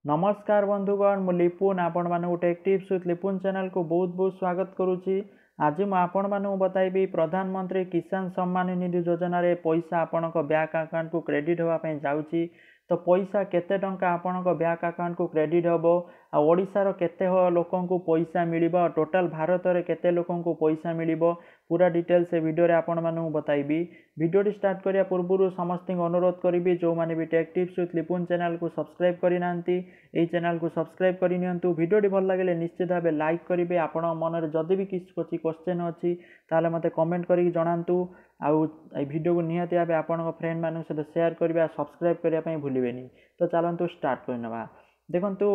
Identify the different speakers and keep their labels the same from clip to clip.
Speaker 1: नमस्कार बंधुगण मु लिपुन आपण मानू take tips with Lipun channel को बहुत बहुत स्वागत करुच्ची। आज मु आपण मानू बताइबी प्रधानमंत्री किसान सम्मान निधि योजना रे पैसा आपण बैंक अकाउंट को क्रेडिट होगा ପାଇଁ जाउची। तो पैसा केते टंका आपण बैंक अकाउंट को क्रेडिट होबो आ ओडिसा रो केते लोकन को पैसा मिलिबो टोटल भारत रे केते लोकन को पैसा मिलिबो पूरा डिटेल से वीडियो रे आपण मानू बताइबी। वीडियो स्टार्ट करिया पूर्व समस्त अनुरोध करी जो माने भी take tips with Lipun channel को सब्सक्राइब करि नांती এই চ্যানেল को सब्सक्राइब करि नियंतु। वीडियोटी भल लागले निश्चित भाव लाइक करेंगे। आपण मन में जदि भी किसी क्वेश्चन अच्छी ताले मते कमेंट करके जणांतु। आउ वीडियो को निहाती भाव आपण फ्रेंड मान सहित शेयर करेंगे सब्सक्राइब करने भूलें। तो चलतु स्टार्ट करनवा। देखंतु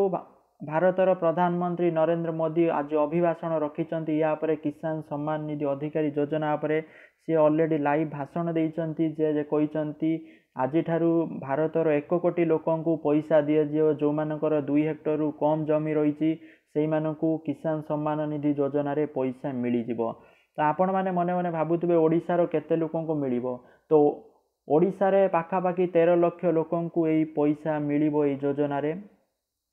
Speaker 1: भारतर प्रधानमंत्री नरेंद्र मोदी आज अभिभाषण रखिंट या किसान सम्मान निधि अधिकारी योजना सी ऑलरेडी लाइव भाषण देइचंती जे कहते आज भारतर 1 कोटी लोकन को पैसा दिए जो मानकर 2 हेक्टर कम जमी रही से किसान सम्मान निधि योजना रे पैसा मिल जिवो। तो आपण मैंने मने मने भावुवे ओडिशार केते लोकन को मिलिबो। तो ओडिशा रे पाखापाखि 13 लाख लोकन को यही पैसा मिलिबो एई योजना रे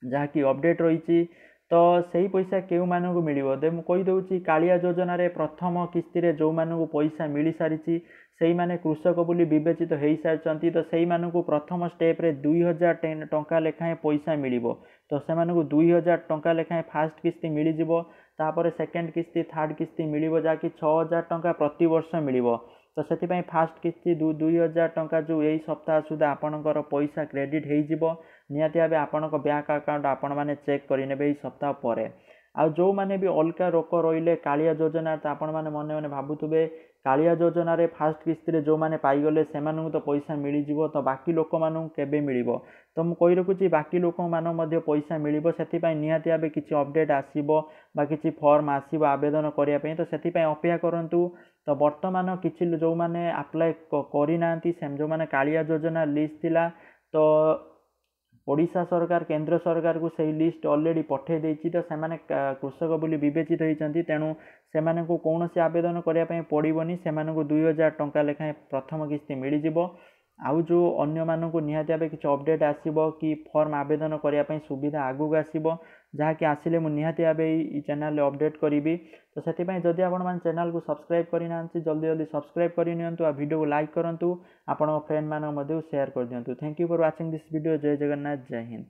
Speaker 1: जहाँकि अपडेट रही। तो सही पैसा केउ मानकु मिलिबो दे मु कहि दउची कालिया योजना रे प्रथम किस्ती रे जो मानकु पैसा मिली सारिची सेही माने कृषक बोली विवेचित हो सारी। तो सेही मानकु प्रथम स्टेप रे 2000 टंका लेखाएं पैसा मिलिबो। तो से मानकु 2000 टंका लेखाएं फास्ट किस्ती मिली जिवो। तापर सेकेंड किस्ती थर्ड किस्ती मिलिबो जाकि 6000 टंका प्रति वर्ष मिलिबो। तो से फास्ट किस्ती 2000 टंका जो यही सप्ताह सुधा आपणकर पैसा क्रेडिट हो जिवो। निहाती भाव आपण बैंक अकाउंट आपण मैंने चेक करेंगे सप्ताह पर। आ जो मैंने भी अलगा रोक रही कालिया योजना तो आपण मैंने मन मन भावुवे कालिया योजना रे फास्ट किस्ती रे जो मैंने पाईगले से तो पैसा मिल जिवो। तो बाकी लोक मानू केबे मिलिबो। तो मु कहि रखुची बाकी लोक मान मध्य पैसा मिलिबो। सेति निहाती भाव किछि अपडेट आसीबो बा किछि फॉर्म आसीबो आवेदन करिया पई। तो सेति अपेक्षा करंतु। तो वर्तमान किछि जो मैंने अप्लाई करि नांती जो मैंने कालिया योजना लिस्ट थिला तो ओडिशा सरकार केंद्र सरकार को सही लिस्ट ऑलरेडी पठे देछि। तो सेमाने कृषक बोली विवेचित होइचंती तेणु सेमाने को कौनसी आवेदन करिया पई पड़िबोनी। सेमाने को 2000 टंका लेखाएं प्रथम किस्ती मिल जिवो। आउ जो अन्य मानक निहाती भाव किछि अपडेट आसीबो कि फॉर्म आवेदन करिया पई सुविधा आगु आसीबो जहाँकि आसिले मु निहाती भाव ई चैनल अपडेट करी। तो सेतिपई जदि आपण मान चैनल को सब्सक्राइब करि नांती जल्दी जल्दी सब्सक्राइब करि नियंतु। आ वीडियो को लाइक करंतु आपण फ्रेंड मान मध्य शेयर कर दियंतु। Thank you for watching this video. जय जगन्नाथ जय हिंद।